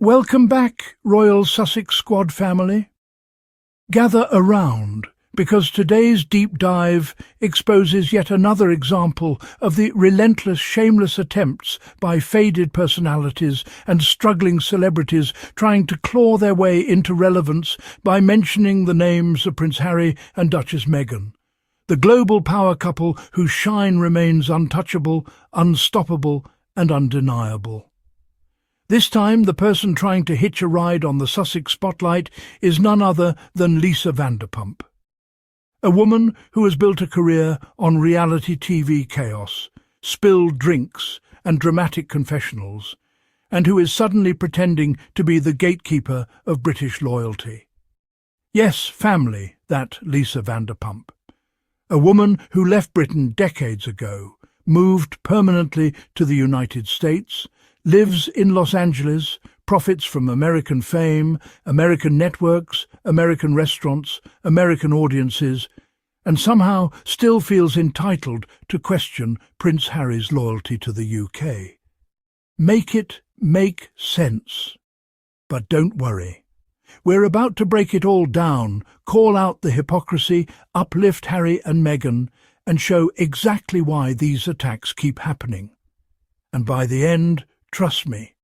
Welcome back, Royal Sussex Squad family. Gather around, because today's deep dive exposes yet another example of the relentless, shameless attempts by faded personalities and struggling celebrities trying to claw their way into relevance by mentioning the names of Prince Harry and Duchess Meghan, the global power couple whose shine remains untouchable, unstoppable, and undeniable. This time, the person trying to hitch a ride on the Sussex spotlight is none other than Lisa Vanderpump, a woman who has built a career on reality TV chaos, spilled drinks and dramatic confessionals, and who is suddenly pretending to be the gatekeeper of British loyalty. Yes, family, that Lisa Vanderpump. A woman who left Britain decades ago, moved permanently to the United States, lives in Los Angeles, profits from American fame, American networks, American restaurants, American audiences, and somehow still feels entitled to question Prince Harry's loyalty to the UK. Make it make sense. But don't worry. We're about to break it all down, call out the hypocrisy, uplift Harry and Meghan, and show exactly why these attacks keep happening. And by the end, trust me,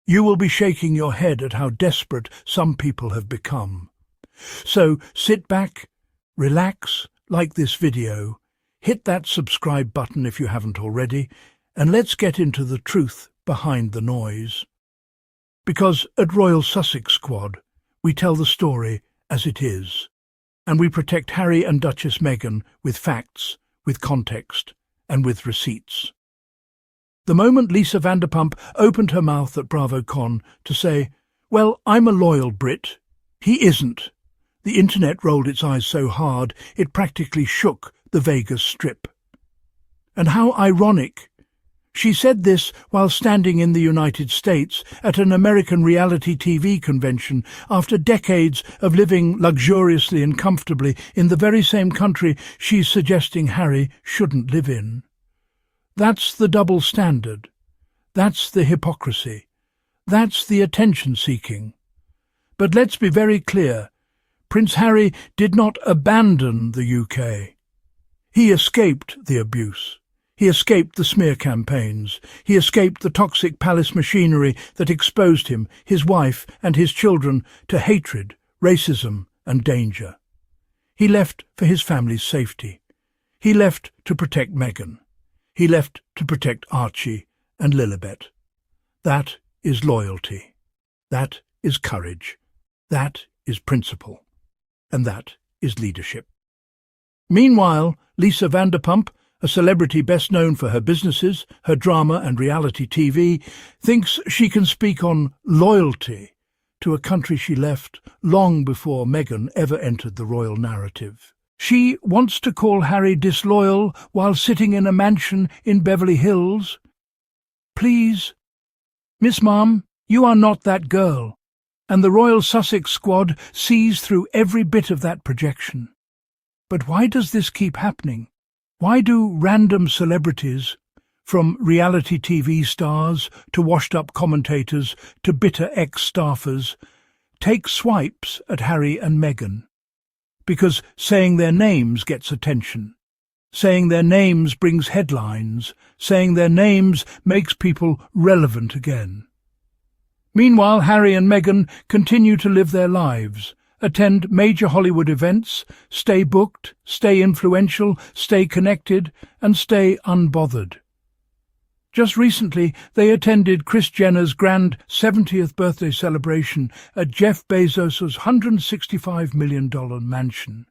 you will be shaking your head at how desperate some people have become. So sit back, relax, like this video, hit that subscribe button if you haven't already, and let's get into the truth behind the noise. Because at Royal Sussex Squad, we tell the story as it is, and we protect Harry and Duchess Meghan with facts, with context, and with receipts. The moment Lisa Vanderpump opened her mouth at BravoCon to say, "Well, I'm a loyal Brit," he isn't. The internet rolled its eyes so hard it practically shook the Vegas Strip. And how ironic. She said this while standing in the United States at an American reality TV convention after decades of living luxuriously and comfortably in the very same country she's suggesting Harry shouldn't live in. That's the double standard. That's the hypocrisy. That's the attention-seeking. But let's be very clear. Prince Harry did not abandon the UK. He escaped the abuse. He escaped the smear campaigns. He escaped the toxic palace machinery that exposed him, his wife and his children to hatred, racism and danger. He left for his family's safety. He left to protect Meghan. He left to protect Archie and Lilibet. That is loyalty. That is courage. That is principle. And that is leadership. Meanwhile, Lisa Vanderpump, a celebrity best known for her businesses, her drama and reality TV, thinks she can speak on loyalty to a country she left long before Meghan ever entered the royal narrative. She wants to call Harry disloyal while sitting in a mansion in Beverly Hills. Please, Miss Mom, you are not that girl, and the Royal Sussex Squad sees through every bit of that projection. But why does this keep happening? Why do random celebrities, from reality TV stars to washed-up commentators to bitter ex-staffers, take swipes at Harry and Meghan? Because saying their names gets attention. Saying their names brings headlines. Saying their names makes people relevant again. Meanwhile, Harry and Meghan continue to live their lives, attend major Hollywood events, stay booked, stay influential, stay connected, and stay unbothered. Just recently, they attended Kris Jenner's grand 70th birthday celebration at Jeff Bezos' $165 million mansion.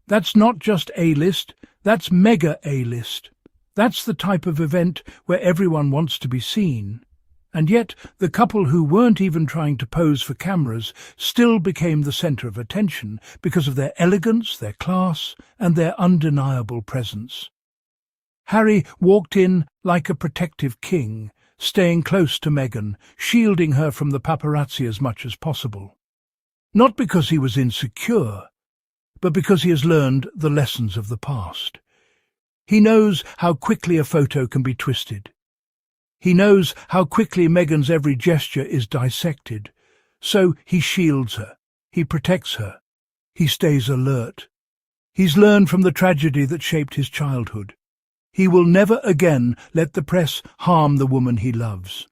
That's not just A-list, that's mega A-list. That's the type of event where everyone wants to be seen. And yet, the couple who weren't even trying to pose for cameras still became the centre of attention because of their elegance, their class, and their undeniable presence. Harry walked in like a protective king, staying close to Meghan, shielding her from the paparazzi as much as possible. Not because he was insecure, but because he has learned the lessons of the past. He knows how quickly a photo can be twisted. He knows how quickly Meghan's every gesture is dissected, so he shields her, he protects her, he stays alert. He's learned from the tragedy that shaped his childhood. He will never again let the press harm the woman he loves.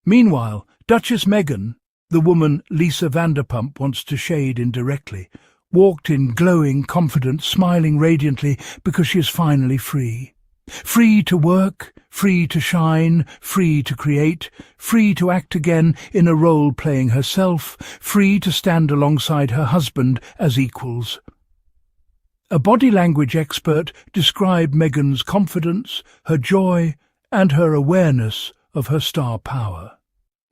Meanwhile, Duchess Meghan, the woman Lisa Vanderpump wants to shade indirectly, walked in glowing confidence, smiling radiantly because she is finally free. Free to work, free to shine, free to create, free to act again in a role playing herself, free to stand alongside her husband as equals. A body language expert described Meghan's confidence, her joy, and her awareness of her star power.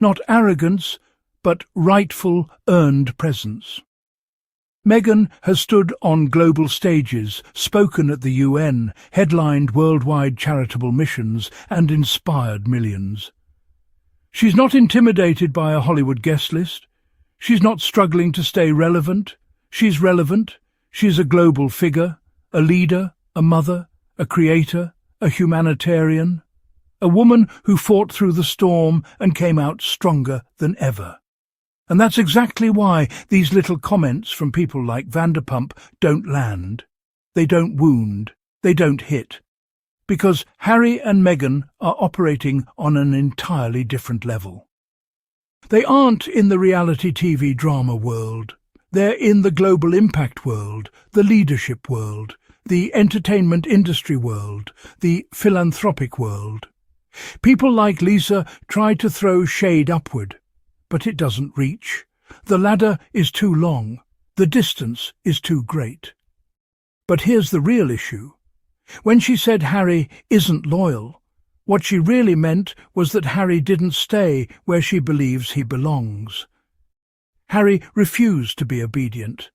Not arrogance, but rightful, earned presence. Meghan has stood on global stages, spoken at the UN, headlined worldwide charitable missions, and inspired millions. She's not intimidated by a Hollywood guest list. She's not struggling to stay relevant. She's relevant. She's a global figure, a leader, a mother, a creator, a humanitarian, a woman who fought through the storm and came out stronger than ever. And that's exactly why these little comments from people like Vanderpump don't land. They don't wound. They don't hit. Because Harry and Meghan are operating on an entirely different level. They aren't in the reality TV drama world. They're in the global impact world, the leadership world, the entertainment industry world, the philanthropic world. People like Lisa try to throw shade upward, but it doesn't reach. The ladder is too long. The distance is too great. But here's the real issue. When she said Harry isn't loyal, what she really meant was that Harry didn't stay where she believes he belongs. Harry refused to be obedient.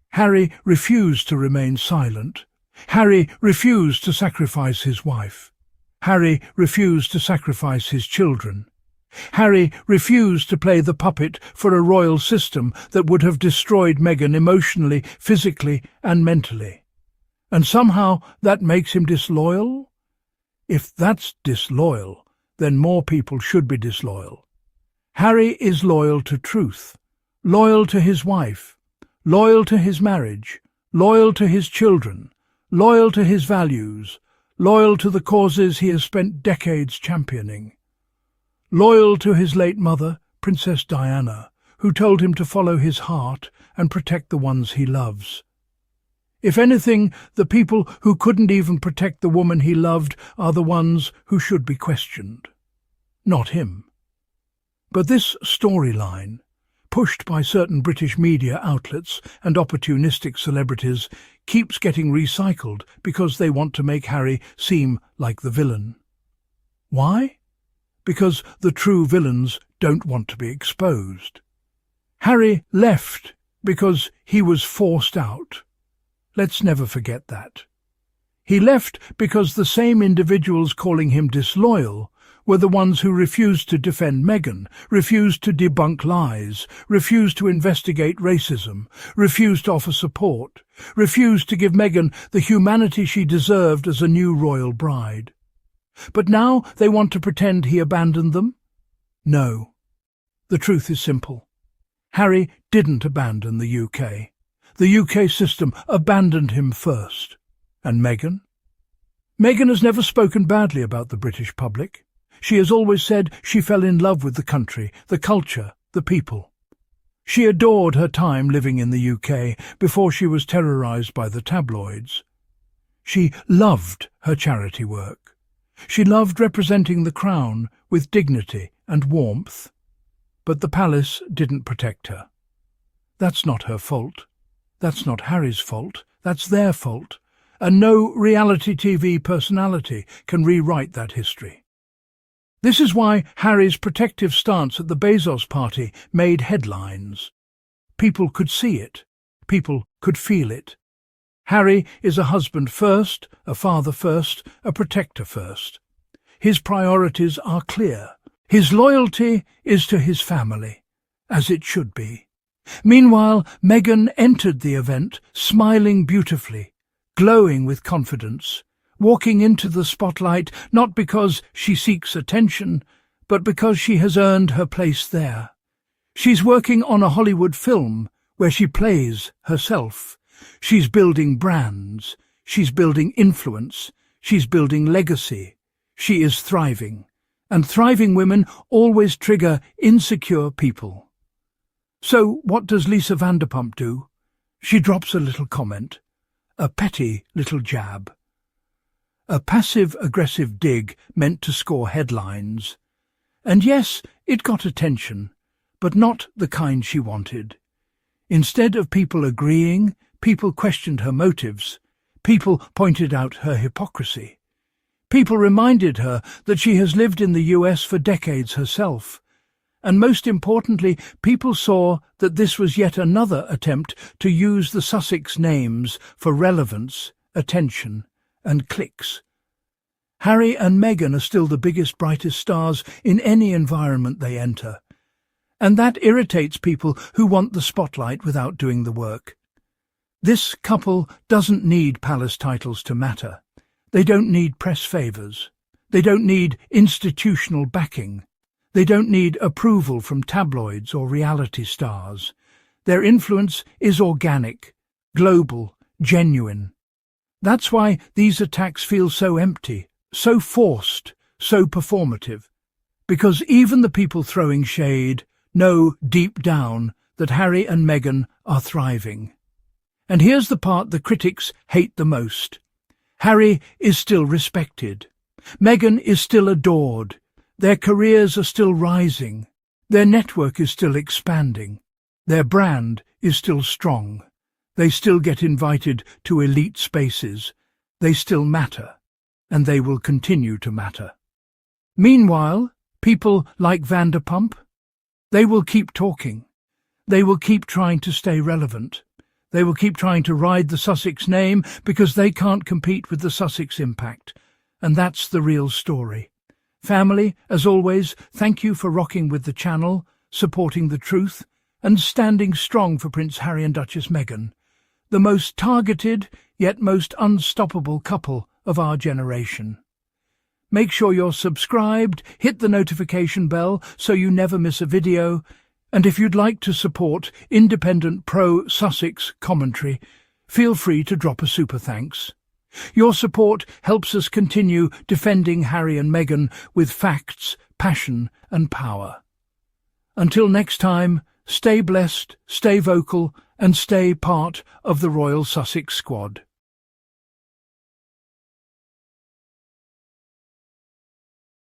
Harry refused to remain silent. Harry refused to sacrifice his wife. Harry refused to sacrifice his children. Harry refused to play the puppet for a royal system that would have destroyed Meghan emotionally, physically, and mentally. And somehow that makes him disloyal? If that's disloyal, then more people should be disloyal. Harry is loyal to truth, loyal to his wife, loyal to his marriage, loyal to his children, loyal to his values, loyal to the causes he has spent decades championing. Loyal to his late mother, Princess Diana, who told him to follow his heart and protect the ones he loves. If anything, the people who couldn't even protect the woman he loved are the ones who should be questioned. Not him. But this storyline, pushed by certain British media outlets and opportunistic celebrities, keeps getting recycled because they want to make Harry seem like the villain. Why? Because the true villains don't want to be exposed. Harry left because he was forced out. Let's never forget that. He left because the same individuals calling him disloyal were the ones who refused to defend Meghan, refused to debunk lies, refused to investigate racism, refused to offer support, refused to give Meghan the humanity she deserved as a new royal bride. But now they want to pretend he abandoned them? No. The truth is simple. Harry didn't abandon the UK. The UK system abandoned him first. And Meghan? Meghan has never spoken badly about the British public. She has always said she fell in love with the country, the culture, the people. She adored her time living in the UK before she was terrorised by the tabloids. She loved her charity work. She loved representing the crown with dignity and warmth. But the palace didn't protect her. That's not her fault. That's not Harry's fault. That's their fault. And no reality TV personality can rewrite that history. This is why Harry's protective stance at the Bezos party made headlines. People could see it. People could feel it. Harry is a husband first, a father first, a protector first. His priorities are clear. His loyalty is to his family, as it should be. Meanwhile, Meghan entered the event smiling beautifully, glowing with confidence, walking into the spotlight not because she seeks attention, but because she has earned her place there. She's working on a Hollywood film where she plays herself. She's building brands. She's building influence. She's building legacy. She is thriving. And thriving women always trigger insecure people. So what does Lisa Vanderpump do? She drops a little comment, a petty little jab. A passive-aggressive dig meant to score headlines. And yes, it got attention, but not the kind she wanted. Instead of people agreeing, people questioned her motives. People pointed out her hypocrisy. People reminded her that she has lived in the US for decades herself. And most importantly, people saw that this was yet another attempt to use the Sussex names for relevance, attention, and clicks. Harry and Meghan are still the biggest, brightest stars in any environment they enter. And that irritates people who want the spotlight without doing the work. This couple doesn't need palace titles to matter. They don't need press favours. They don't need institutional backing. They don't need approval from tabloids or reality stars. Their influence is organic, global, genuine. That's why these attacks feel so empty, so forced, so performative. Because even the people throwing shade know deep down that Harry and Meghan are thriving. And here's the part the critics hate the most. Harry is still respected. Meghan is still adored. Their careers are still rising. Their network is still expanding. Their brand is still strong. They still get invited to elite spaces. They still matter, and they will continue to matter. Meanwhile, people like Vanderpump, they will keep talking. They will keep trying to stay relevant. They will keep trying to ride the Sussex name because they can't compete with the Sussex impact. And that's the real story. Family, as always, thank you for rocking with the channel, supporting the truth, and standing strong for Prince Harry and Duchess Meghan, the most targeted yet most unstoppable couple of our generation. Make sure you're subscribed, hit the notification bell so you never miss a video, and if you'd like to support independent pro-Sussex commentary, feel free to drop a super thanks. Your support helps us continue defending Harry and Meghan with facts, passion and power. Until next time, stay blessed, stay vocal and stay part of the Royal Sussex Squad.